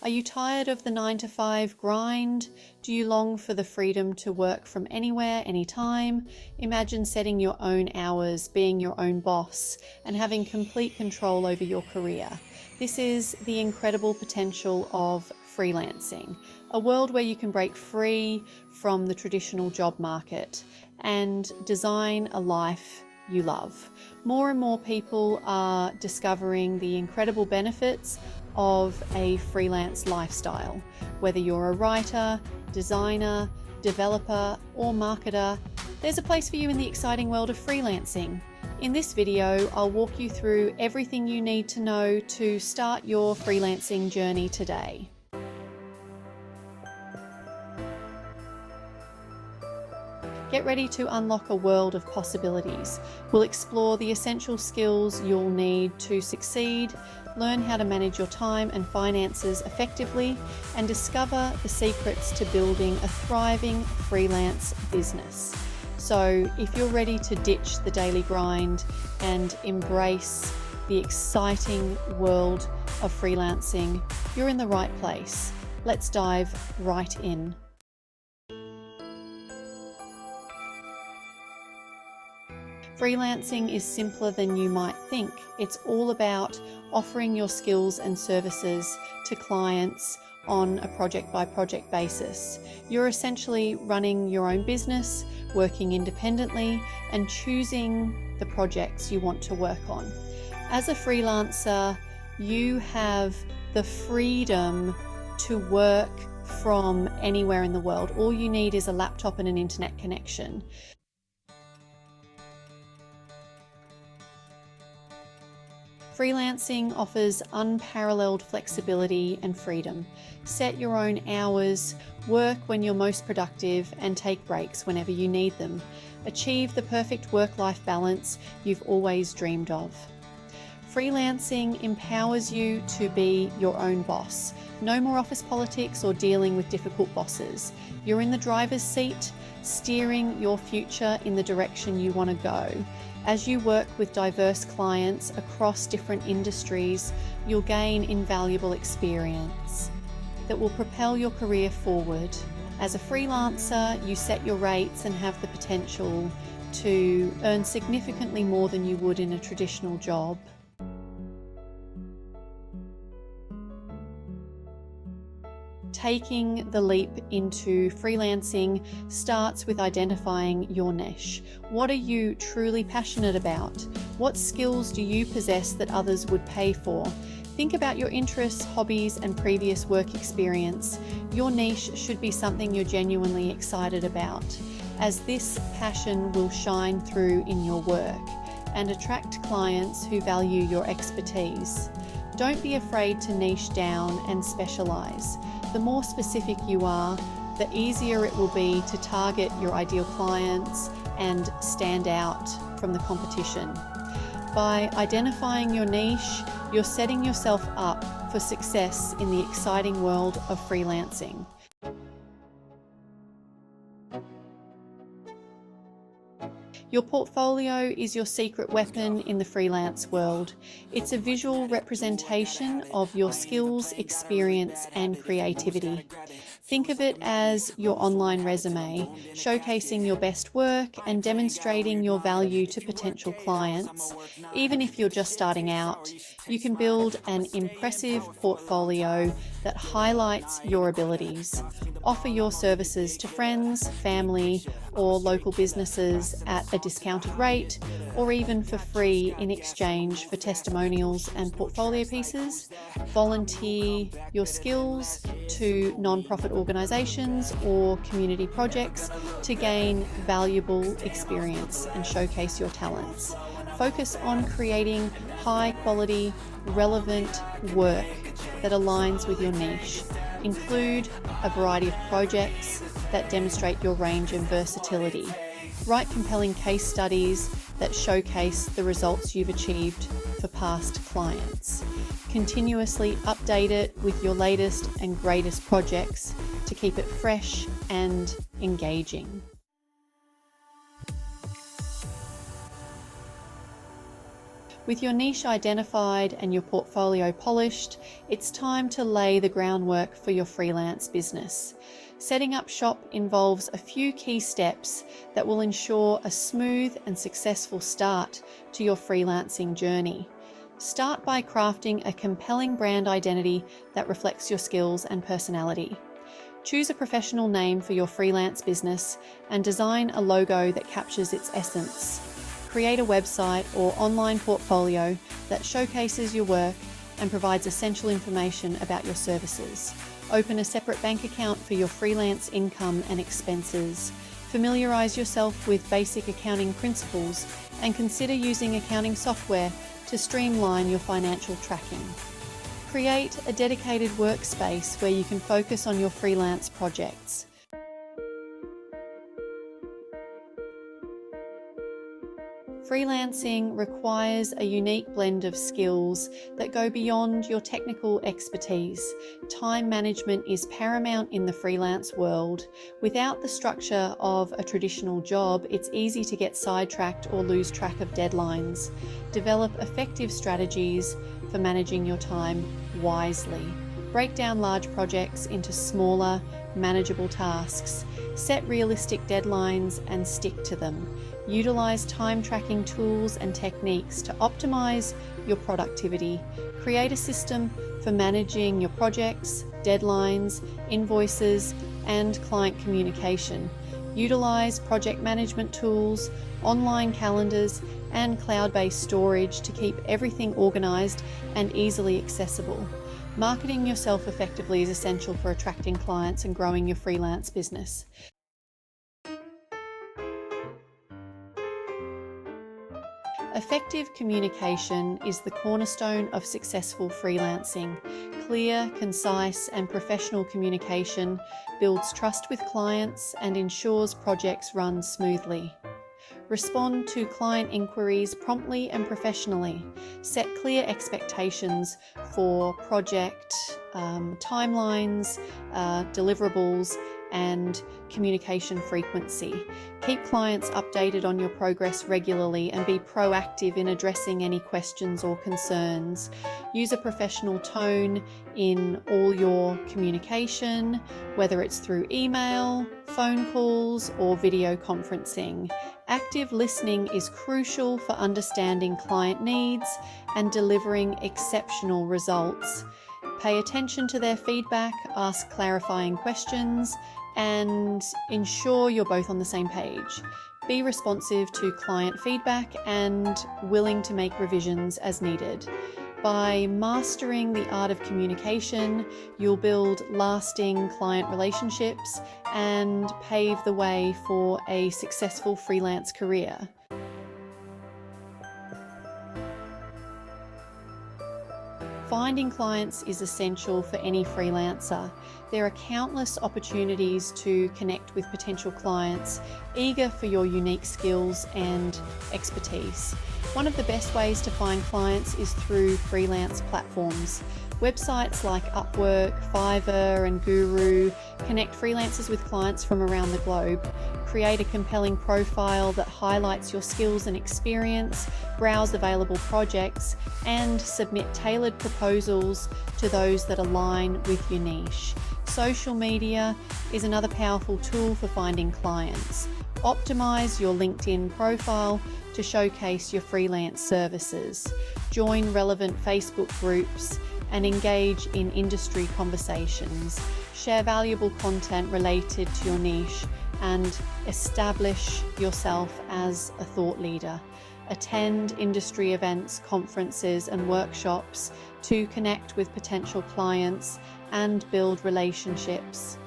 Are you tired of the 9 to 5 grind? Do you long for the freedom to work from anywhere, anytime? Imagine setting your own hours, being your own boss, and having complete control over your career. This is the incredible potential of freelancing, a world where you can break free from the traditional job market and design a life you love. More and more people are discovering the incredible benefits of a freelance lifestyle. Whether you're a writer, designer, developer, or marketer, there's a place for you in the exciting world of freelancing. In this video, I'll walk you through everything you need to know to start your freelancing journey today. Get ready to unlock a world of possibilities. We'll explore the essential skills you'll need to succeed, learn how to manage your time and finances effectively, and discover the secrets to building a thriving freelance business. So if you're ready to ditch the daily grind and embrace the exciting world of freelancing, you're in the right place. Let's dive right in. Freelancing is simpler than you might think. It's all about offering your skills and services to clients on a project-by-project basis. You're essentially running your own business, working independently, and choosing the projects you want to work on. As a freelancer, you have the freedom to work from anywhere in the world. All you need is a laptop and an internet connection. Freelancing offers unparalleled flexibility and freedom. Set your own hours, work when you're most productive, and take breaks whenever you need them. Achieve the perfect work-life balance you've always dreamed of. Freelancing empowers you to be your own boss. No more office politics or dealing with difficult bosses. You're in the driver's seat, steering your future in the direction you want to go. As you work with diverse clients across different industries, you'll gain invaluable experience that will propel your career forward. As a freelancer, you set your rates and have the potential to earn significantly more than you would in a traditional job. Taking the leap into freelancing starts with identifying your niche. What are you truly passionate about? What skills do you possess that others would pay for? Think about your interests, hobbies, and previous work experience. Your niche should be something you're genuinely excited about, as this passion will shine through in your work and attract clients who value your expertise. Don't be afraid to niche down and specialize. The more specific you are, the easier it will be to target your ideal clients and stand out from the competition. By identifying your niche, you're setting yourself up for success in the exciting world of freelancing. Your portfolio is your secret weapon in the freelance world. It's a visual representation of your skills, experience, and creativity. Think of it as your online resume, showcasing your best work and demonstrating your value to potential clients. Even if you're just starting out, you can build an impressive portfolio that highlights your abilities. Offer your services to friends, family, or local businesses at a discounted rate, or even for free in exchange for testimonials and portfolio pieces. Volunteer your skills to non-profit organisations or community projects to gain valuable experience and showcase your talents. Focus on creating high-quality, relevant work that aligns with your niche. Include a variety of projects that demonstrate your range and versatility. Write compelling case studies that showcase the results you've achieved for past clients. Continuously update it with your latest and greatest projects to keep it fresh and engaging. With your niche identified and your portfolio polished, it's time to lay the groundwork for your freelance business. Setting up shop involves a few key steps that will ensure a smooth and successful start to your freelancing journey. Start by crafting a compelling brand identity that reflects your skills and personality. Choose a professional name for your freelance business and design a logo that captures its essence. Create a website or online portfolio that showcases your work and provides essential information about your services. Open a separate bank account for your freelance income and expenses. Familiarize yourself with basic accounting principles and consider using accounting software to streamline your financial tracking. Create a dedicated workspace where you can focus on your freelance projects. Freelancing requires a unique blend of skills that go beyond your technical expertise. Time management is paramount in the freelance world. Without the structure of a traditional job, it's easy to get sidetracked or lose track of deadlines. Develop effective strategies for managing your time wisely. Break down large projects into smaller, manageable tasks. Set realistic deadlines and stick to them. Utilize time tracking tools and techniques to optimize your productivity. Create a system for managing your projects, deadlines, invoices, and client communication. Utilize project management tools, online calendars, and cloud-based storage to keep everything organized and easily accessible. Marketing yourself effectively is essential for attracting clients and growing your freelance business. Effective communication is the cornerstone of successful freelancing. Clear, concise, and professional communication builds trust with clients and ensures projects run smoothly. Respond to client inquiries promptly and professionally. Set clear expectations for project timelines, deliverables, and communication frequency. Keep clients updated on your progress regularly and be proactive in addressing any questions or concerns. Use a professional tone in all your communication, whether it's through email, phone calls, or video conferencing. Active listening is crucial for understanding client needs and delivering exceptional results. Pay attention to their feedback, ask clarifying questions, and ensure you're both on the same page. Be responsive to client feedback and willing to make revisions as needed. By mastering the art of communication, you'll build lasting client relationships and pave the way for a successful freelance career. Finding clients is essential for any freelancer. There are countless opportunities to connect with potential clients, eager for your unique skills and expertise. One of the best ways to find clients is through freelance platforms. Websites like Upwork, Fiverr, and Guru connect freelancers with clients from around the globe. Create a compelling profile that highlights your skills and experience, browse available projects, and submit tailored proposals to those that align with your niche. Social media is another powerful tool for finding clients. Optimize your LinkedIn profile to showcase your freelance services. Join relevant Facebook groups and engage in industry conversations. Share valuable content related to your niche and establish yourself as a thought leader. Attend industry events, conferences, and workshops to connect with potential clients and build relationships.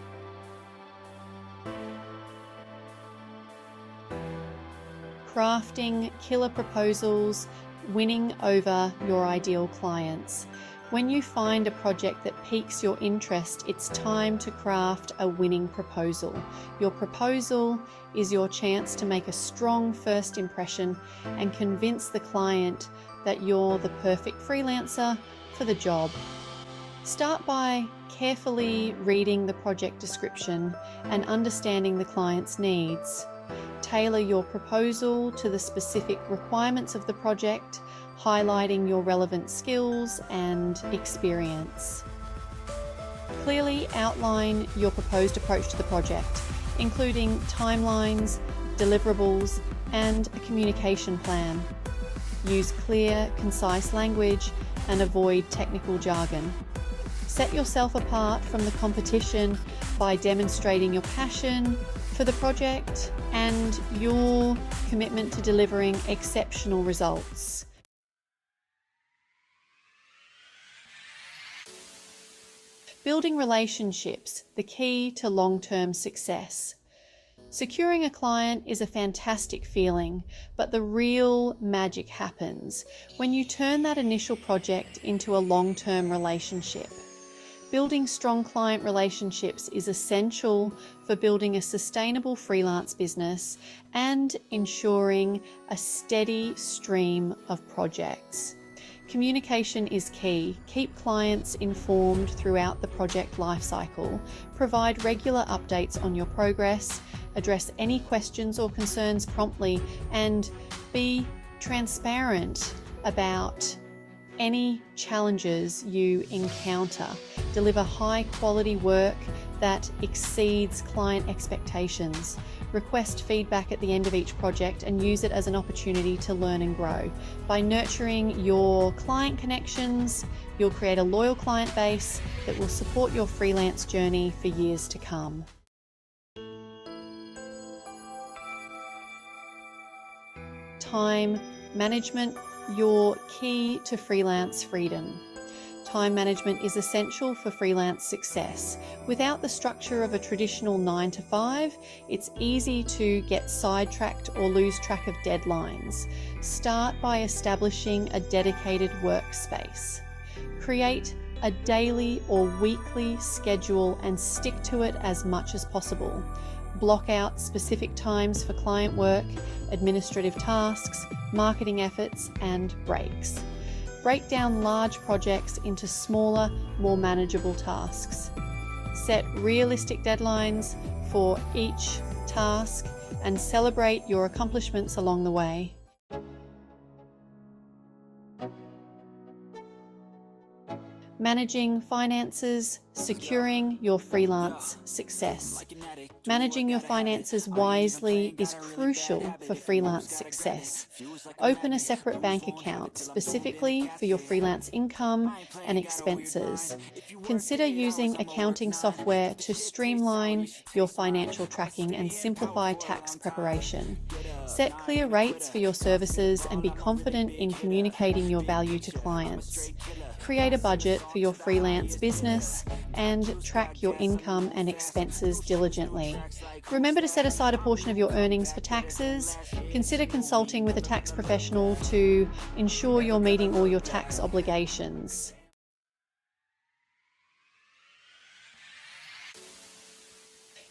Crafting killer proposals, winning over your ideal clients. When you find a project that piques your interest, it's time to craft a winning proposal. Your proposal is your chance to make a strong first impression and convince the client that you're the perfect freelancer for the job. Start by carefully reading the project description and understanding the client's needs. Tailor your proposal to the specific requirements of the project. highlighting your relevant skills and experience. Clearly outline your proposed approach to the project, including timelines, deliverables, and a communication plan. Use clear, concise language and avoid technical jargon. Set yourself apart from the competition by demonstrating your passion for the project and your commitment to delivering exceptional results. Building relationships, the key to long-term success. Securing a client is a fantastic feeling, but the real magic happens when you turn that initial project into a long-term relationship. Building strong client relationships is essential for building a sustainable freelance business and ensuring a steady stream of projects. Communication is key. Keep clients informed throughout the project lifecycle. Provide regular updates on your progress. Address any questions or concerns promptly, and be transparent about any challenges you encounter. Deliver high quality work that exceeds client expectations. Request feedback at the end of each project and use it as an opportunity to learn and grow. By nurturing your client connections, you'll create a loyal client base that will support your freelance journey for years to come. Time management, your key to freelance freedom. Time management is essential for freelance success. Without the structure of a traditional 9 to 5, it's easy to get sidetracked or lose track of deadlines. Start by establishing a dedicated workspace. Create a daily or weekly schedule and stick to it as much as possible. Block out specific times for client work, administrative tasks, marketing efforts, and breaks. Break down large projects into smaller, more manageable tasks. Set realistic deadlines for each task and celebrate your accomplishments along the way. Managing finances, securing your freelance success. Managing your finances wisely is crucial for freelance success. Open a separate bank account specifically for your freelance income and expenses. Consider using accounting software to streamline your financial tracking and simplify tax preparation. Set clear rates for your services and be confident in communicating your value to clients. Create a budget for your freelance business and track your income and expenses diligently. Remember to set aside a portion of your earnings for taxes. Consider consulting with a tax professional to ensure you're meeting all your tax obligations.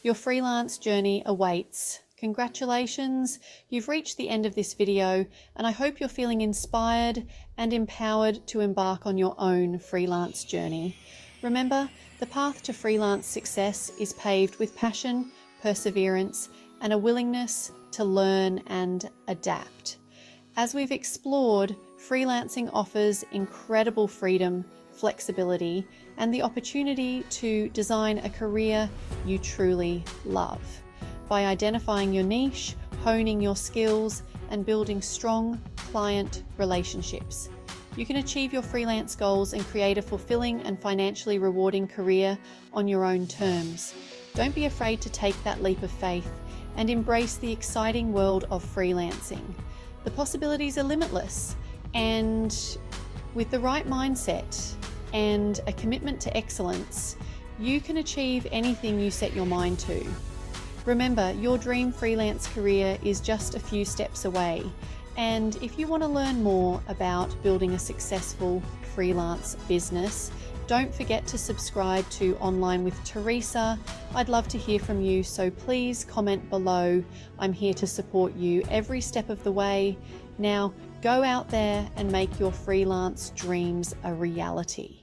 Your freelance journey awaits. Congratulations, you've reached the end of this video, and I hope you're feeling inspired and empowered to embark on your own freelance journey. Remember, the path to freelance success is paved with passion, perseverance, and a willingness to learn and adapt. As we've explored, freelancing offers incredible freedom, flexibility, and the opportunity to design a career you truly love. By identifying your niche, honing your skills, and building strong client relationships, you can achieve your freelance goals and create a fulfilling and financially rewarding career on your own terms. Don't be afraid to take that leap of faith and embrace the exciting world of freelancing. The possibilities are limitless, and with the right mindset and a commitment to excellence, you can achieve anything you set your mind to. Remember, your dream freelance career is just a few steps away, and if you want to learn more about building a successful freelance business, don't forget to subscribe to Online with Teresa. I'd love to hear from you, so please comment below. I'm here to support you every step of the way. Now, go out there and make your freelance dreams a reality.